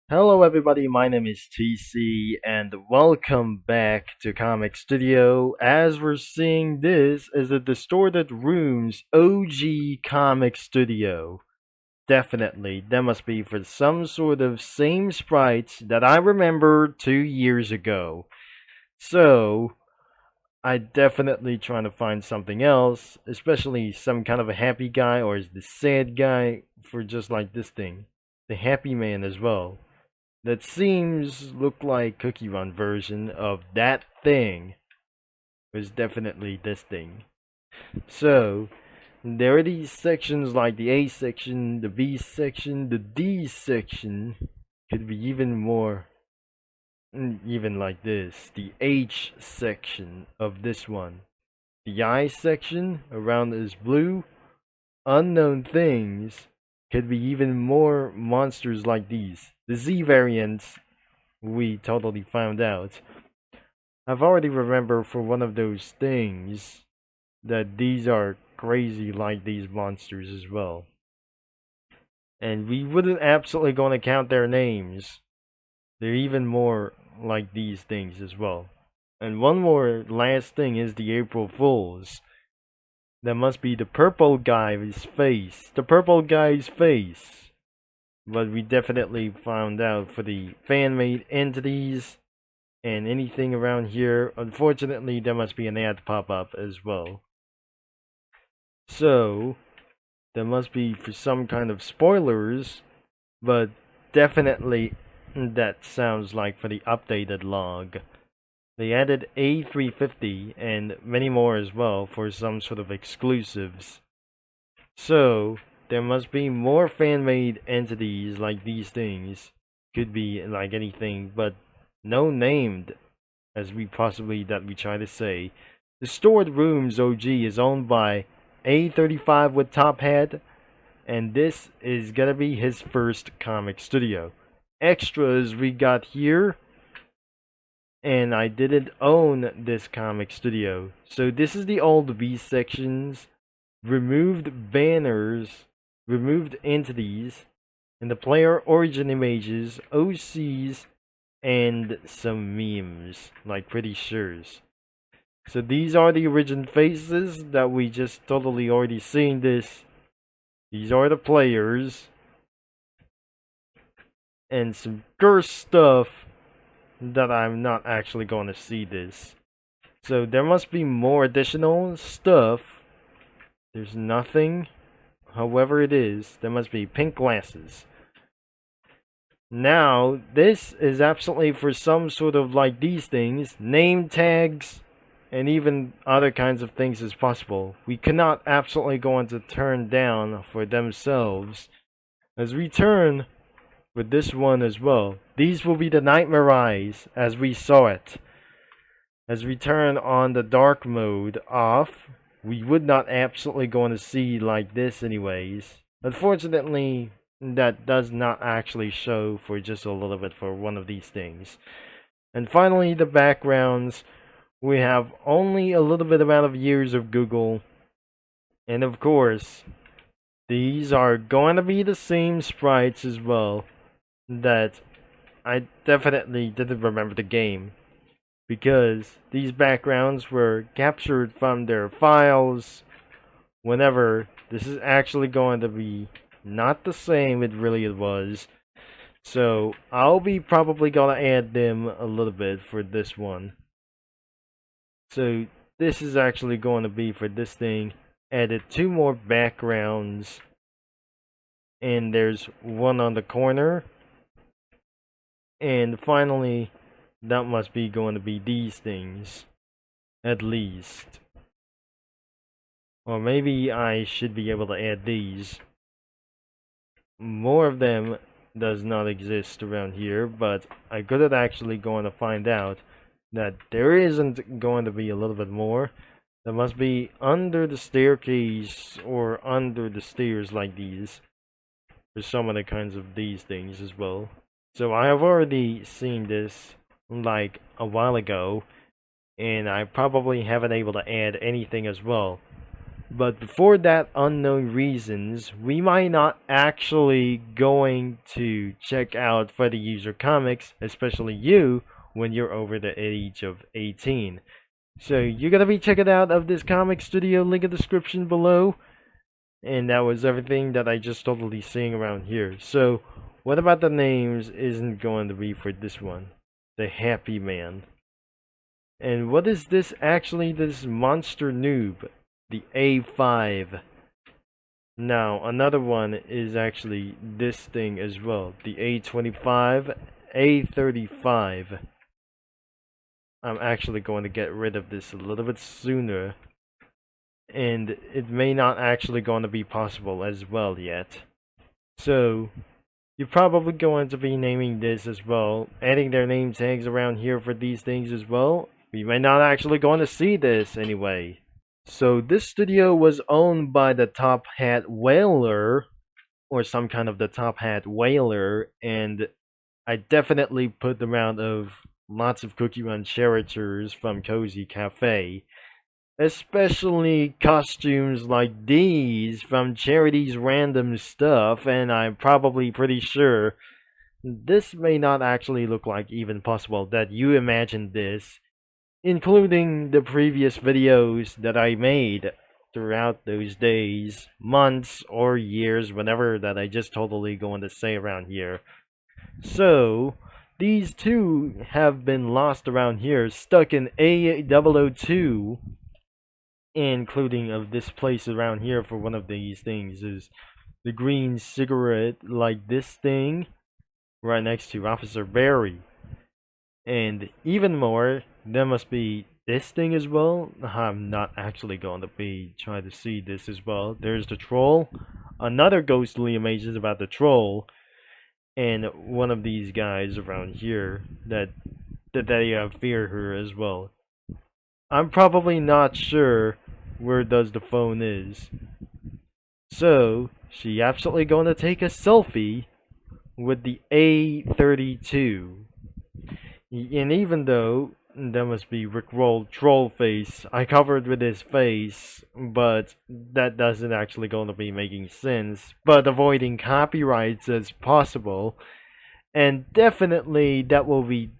Hello everybody, my name is TC and welcome back to Comic Studio. As we're seeing, this is a Distorted Rooms OG Comic Studio. Definitely, that must be for some sort of same sprites that I remember 2 years ago. So, I definitely trying to find something else, especially some kind of a happy guy or is the sad guy for just like this thing. The happy man as well that seems look like Cookie Run version of that thing was definitely this thing. So there are these sections like the A section, the B section, the D section could be even more even like this. The H section of this one. The I section around is blue. Unknown things could be even more monsters like these. The Z variants we totally found out. I've already remember for one of those things that these are crazy like these monsters as well. And we wouldn't absolutely gonna count their names. They're even more like these things as well. And one more last thing is the April Fools. That must be the purple guy's face. The purple guy's face. But we definitely found out for the fan-made entities and anything around here. Unfortunately, there must be an ad pop up as well. So, there must be for some kind of spoilers, but definitely that sounds like for the updated log. They added A350 and many more as well for some sort of exclusives. So, there must be more fan-made entities like these things. Could be like anything, but no named, as we possibly that we try to say. The Stored Rooms OG is owned by A35 with Top Hat, and this is gonna be his first comic studio. Extras we got here, and I didn't own this comic studio. So this is the old B sections, removed banners, removed entities, and the player origin images, OCs, and some memes, like Pretty Sure's. So these are the origin faces that we just totally already seen this. These are the players. And some curse stuff that I'm not actually going to see this. So there must be more additional stuff. There's nothing. However it is, there must be pink glasses. Now, this is absolutely for some sort of like these things, name tags, and even other kinds of things as possible. We cannot absolutely going to turn down for themselves. As we turn with this one as well, these will be the Nightmare Eyes as we saw it. As we turn on the dark mode off, we would not absolutely going to see like this anyways. Unfortunately, that does not actually show for just a little bit for one of these things. And finally, the backgrounds. We have only a little bit amount of years of Google. And of course, these are going to be the same sprites as well that I definitely didn't remember the game. Because these backgrounds were captured from their files whenever this is actually going to be not the same it really was. So I'll be probably gonna add them a little bit for this one. So this is actually going to be for this thing. Added two more backgrounds. And there's one on the corner. And finally, that must be going to be these things. At least. Or maybe I should be able to add these. More of them does not exist around here, but I couldn't actually going to find out that there isn't going to be a little bit more. There must be under the staircase or under the stairs like these. There's some other kinds of these things as well. So I have already seen this like a while ago, and I probably haven't able to add anything as well. But before that unknown reasons, we might not actually going to check out for the user comics, especially you, when you're over the age of 18. So you're gonna be checking out of this comic studio, link in the description below. And that was everything that I just totally seeing around here. So what about the names isn't going to be for this one? The Happy Man. And what is this actually, this monster noob? The A5. Now another one is actually this thing as well. The A25, A35. I'm actually going to get rid of this a little bit sooner. And it may not actually going to be possible as well yet. So you're probably going to be naming this as well, adding their name tags around here for these things as well. We may not actually going to see this anyway. So this studio was owned by the Top Hat Whaler, or some kind of the Top Hat Whaler, and I definitely put the amount of lots of Cookie Run characters from Cozy Cafe. Especially costumes like these from Charity's Random Stuff, and I'm probably pretty sure this may not actually look like even possible that you imagined this, including the previous videos that I made throughout those days, months, or years, whatever that I just totally going to say around here. So these two have been lost around here, stuck in A002. Including of this place around here for one of these things is the green cigarette, like this thing right next to Officer Barry. And even more, there must be this thing as well. I'm not actually going to be trying to see this as well. There's the troll, another ghostly images about the troll, and one of these guys around here that they fear her as well. I'm probably not sure where does the phone is. So she absolutely going to take a selfie with the A32. And even though that must be Rickroll troll face, I covered with his face, but that doesn't actually going to be making sense. But avoiding copyrights as possible, and definitely that will be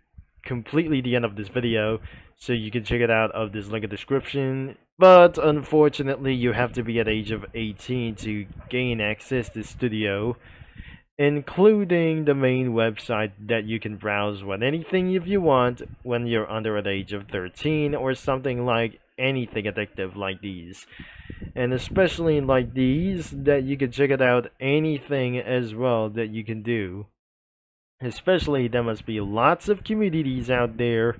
completely the end of this video. So you can check it out of this link in the description. But unfortunately, you have to be at age of 18 to gain access to Studio, including the main website that you can browse with anything if you want when you're under the age of 13 or something like anything addictive like these. And especially like these, that you can check it out anything as well that you can do. Especially there must be lots of communities out there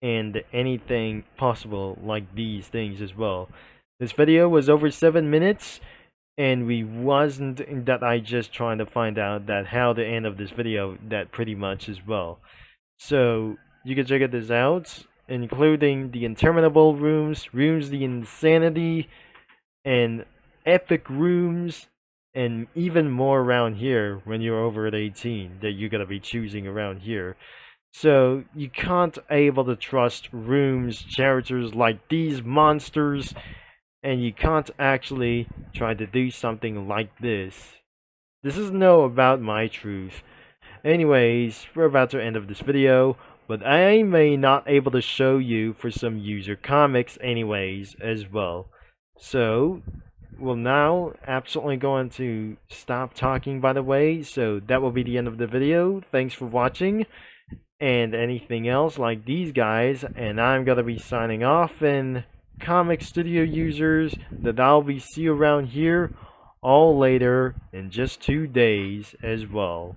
and anything possible like these things as well. This video was over 7 minutes, and we wasn't that I just trying to find out that how the end of this video that pretty much as well. So you can check this out, including the interminable rooms, the insanity, and epic rooms, and even more around here when you're over at 18 that you're gonna be choosing around here. So you can't able to trust rooms characters like these monsters, and you can't actually try to do something like this. This is no about my truth. Anyways, we're about to end of this video, but I may not able to show you for some user comics anyways as well. So well, now absolutely going to stop talking, by the way. So that will be the end of the video. Thanks for watching, and anything else like these guys, and I'm gonna be signing off. And comic studio users, that I'll be see you around here all later in just 2 days as well.